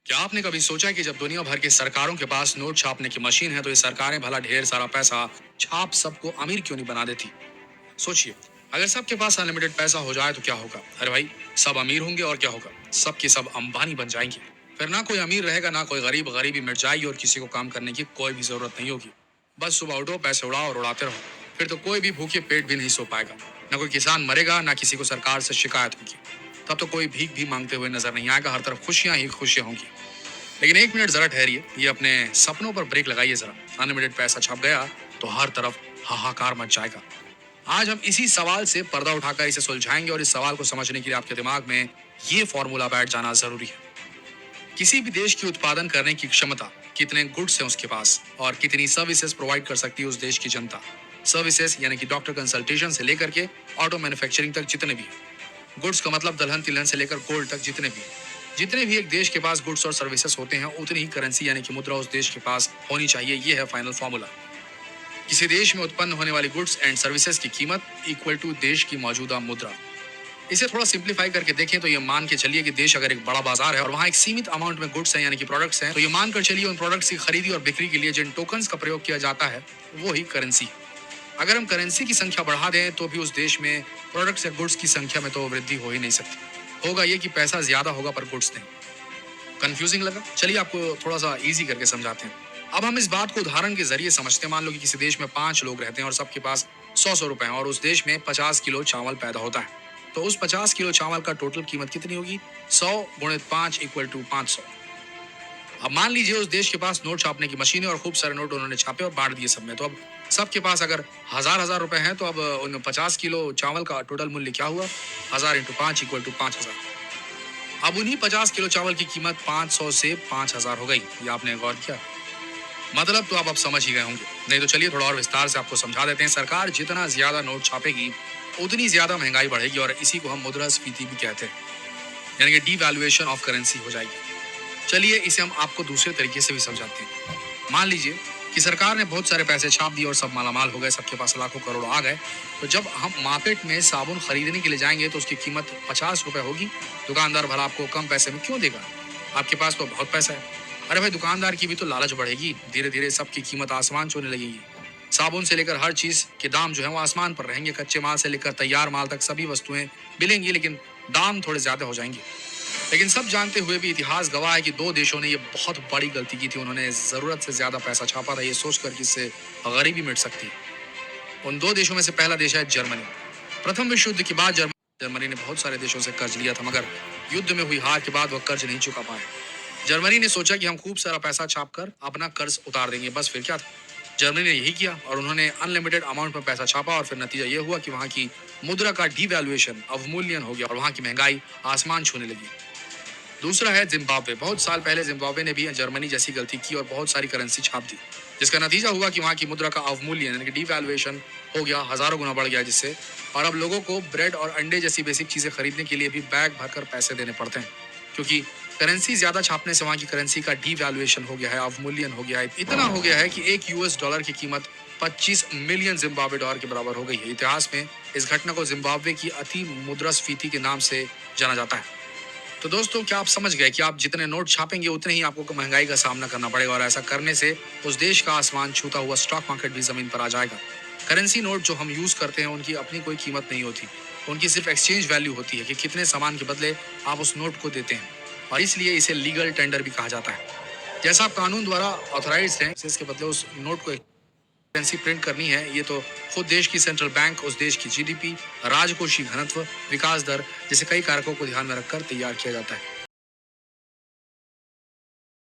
क्या आपने कभी सोचा है कि जब दुनिया भर की सरकारों के पास नोट छापने की मशीन है तो ये सरकारें भला ढेर सारा पैसा छाप सबको अमीर क्यों नहीं बना देती? सोचिए, अगर सबके पास अनलिमिटेड पैसा हो जाए तो क्या होगा? अरे भाई, सब अमीर होंगे और क्या होगा? सबके सब अंबानी बन जाएंगे। फिर ना कोई अमीर रहेगा ना कोई गरीब, गरीबी मिट जाएगी और किसी को काम करने की कोई भी जरूरत नहीं होगी। बस सुबह उठो, पैसे उड़ाओ और उड़ाते रहो। फिर तो कोई भी भूखे पेट भी नहीं सो पाएगा। ना कोई किसान मरेगा, ना किसी को सरकार से शिकायत होगी। तब तो कोई भीख भी मांगते हुए नजर नहीं आएगा, हर तरफ खुशियां ही खुशियां होंगी। लेकिन एक मिनट जरा ठहरिए, ये अपने सपनों पर ब्रेक लगाइए जरा। अनलिमिटेड पैसा छप गया तो हर तरफ हाहाकार मच जाएगा। आज हम इसी सवाल से पर्दा उठाकर इसे सुलझाएंगे और इस सवाल को समझने के लिए आपके दिमाग में ये फॉर्मूला बैठ जाना जरूरी है। किसी भी देश की उत्पादन करने की क्षमता, कितने गुड्स हैं उसके पास और कितनी सर्विसेज प्रोवाइड कर सकती है उस देश की जनता। सर्विसेज यानी कि डॉक्टर कंसल्टेशन से लेकर के ऑटो मैन्युफैक्चरिंग तक जितने भी हैं। गुड्स का मतलब दलहन तिलहन से लेकर गोल्ड तक जितने भी एक देश के पास गुड्स और सर्विसेज होते हैं उतनी ही करेंसी यानी कि मुद्रा उस देश के पास होनी चाहिए। ये है फाइनल फॉर्मूला। किसी देश में उत्पन्न होने वाली गुड्स एंड सर्विसेज की कीमत इक्वल टू देश की मौजूदा मुद्रा। इसे थोड़ा सिंप्लीफाई करके देखें तो ये मान के चलिए कि देश अगर एक बड़ा बाजार है और वहाँ एक सीमित अमाउंट में गुड्स हैं यानी कि प्रोडक्ट्स हैं, तो ये मानकर चलिए उन प्रोडक्ट्स की खरीदी और बिक्री के लिए जिन टोकन्स का प्रयोग किया जाता है वो ही करेंसी। अगर हम करेंसी की संख्या बढ़ा दें तो भी उस देश में प्रोडक्ट्स या गुड्स की संख्या में तो वृद्धि हो ही नहीं सकती। होगा ये कि पैसा ज्यादा होगा पर गुड्स नहीं। कंफ्यूजिंग लगा? चलिए आपको थोड़ा सा इजी करके समझाते हैं। अब हम इस बात को उदाहरण के जरिए समझते हैं। मान लो कि किसी देश में 5 लोग रहते हैं और सबके पास 100 रुपए हैं और उस देश में 50 किलो चावल पैदा होता है। तो उस 50 किलो चावल का टोटल कीमत कितनी होगी? 100 × 5 = 500। अब मान लीजिए उस देश के पास नोट छापने की मशीन है और खूब सारे नोट उन्होंने छापे और बांट दिए सब में। तो अब सबके पास अगर हजार रुपए हैं तो अब उन 50 किलो चावल का टोटल मूल्य क्या हुआ? 1000 × 5 = 5000। अब उन्हीं 50 किलो चावल की कीमत 500 से 5000 हो गई। ये आपने गौर किया? मतलब तो आप अब समझ ही गए होंगे। नहीं तो चलिए थोड़ा और विस्तार से आपको समझा देते हैं। सरकार जितना ज्यादा नोट छापेगी उतनी ज्यादा महंगाई बढ़ेगी और इसी को हम मुद्रास्फीति भी कहते हैं, यानी कि डीवैल्यूएशन ऑफ करेंसी हो जाएगी। चलिए इसे हम आपको दूसरे तरीके से भी समझाते हैं। मान लीजिए कि सरकार ने बहुत सारे पैसे छाप दिए और सब मालामाल हो गए, सबके पास लाखों करोड़ आ गए। तो जब हम मार्केट में साबुन खरीदने के लिए जाएंगे तो उसकी कीमत 50 रुपए होगी। दुकानदार भला आपको कम पैसे में क्यों देगा? आपके पास तो बहुत पैसा है। अरे भाई, दुकानदार की भी तो लालच बढ़ेगी। धीरे धीरे सबकी कीमत आसमान छूने लगेगी। साबुन से लेकर हर चीज के दाम जो है वो आसमान पर रहेंगे। कच्चे माल से लेकर तैयार माल तक सभी वस्तुएं मिलेंगी, लेकिन दाम थोड़े ज्यादा हो जाएंगे। लेकिन सब जानते हुए भी इतिहास गवाह है कि दो देशों ने ये बहुत बड़ी गलती की थी। उन्होंने जरूरत से ज्यादा पैसा छापा था, ये सोचकर कि इससे गरीबी मिट सकती है। उन दो देशों में से पहला देश है जर्मनी। प्रथम विश्व युद्ध के बाद जर्मनी ने बहुत सारे देशों से कर्ज लिया था, मगर युद्ध में हुई हार के बाद वह कर्ज नहीं चुका पाए। जर्मनी ने सोचा कि हम खूब सारा पैसा छापकर अपना कर्ज उतार देंगे। बस फिर क्या था, जर्मनी ने यही किया और उन्होंने अनलिमिटेड अमाउंट में पैसा छापा और फिर नतीजा ये हुआ कि वहां की मुद्रा का डिवैल्यूएशन, अवमूल्यन हो गया और वहां की महंगाई आसमान छूने लगी। दूसरा है जिम्बाब्वे। बहुत साल पहले जिम्बाब्वे ने भी जर्मनी जैसी गलती की और बहुत सारी करेंसी छाप दी, जिसका नतीजा हुआ कि वहां की मुद्रा का अवमूल्यन यानी कि डिवैल्यूएशन हो गया, हजारों गुना बढ़ गया जिससे। और अब लोगों को ब्रेड और अंडे जैसी बेसिक चीजें खरीदने के लिए भी बैग भरकर पैसे देने पड़ते हैं, क्योंकि करेंसी ज्यादा छापने से वहां की करेंसी का डिवैल्यूएशन हो गया है, अवमूल्यन हो गया है। इतना हो गया है कि एक यूएस डॉलर की कीमत 25 मिलियन जिम्बाब्वे डॉलर के बराबर हो गई है। इतिहास में इस घटना को जिम्बाब्वे की अति मुद्रास्फीति के नाम से जाना जाता है। तो दोस्तों, क्या आप समझ गए कि आप जितने नोट छापेंगे उतने ही आपको महंगाई का सामना करना पड़ेगा और ऐसा करने से उस देश का आसमान छूता हुआ स्टॉक मार्केट भी जमीन पर आ जाएगा। करेंसी नोट जो हम यूज करते हैं उनकी अपनी कोई कीमत नहीं होती। उनकी सिर्फ एक्सचेंज वैल्यू होती है कि कितने सामान के बदले आप उस नोट को देते हैं, और इसलिए इसे लीगल टेंडर भी कहा जाता है। जैसा आप कानून द्वारा ऑथराइज हैं, इसके बदले उस नोट को करेंसी प्रिंट करनी है, ये तो खुद देश की सेंट्रल बैंक, उस देश की जीडीपी, राजकोषीय घनत्व, विकास दर जैसे कई कारकों को ध्यान में रखकर तैयार किया जाता है।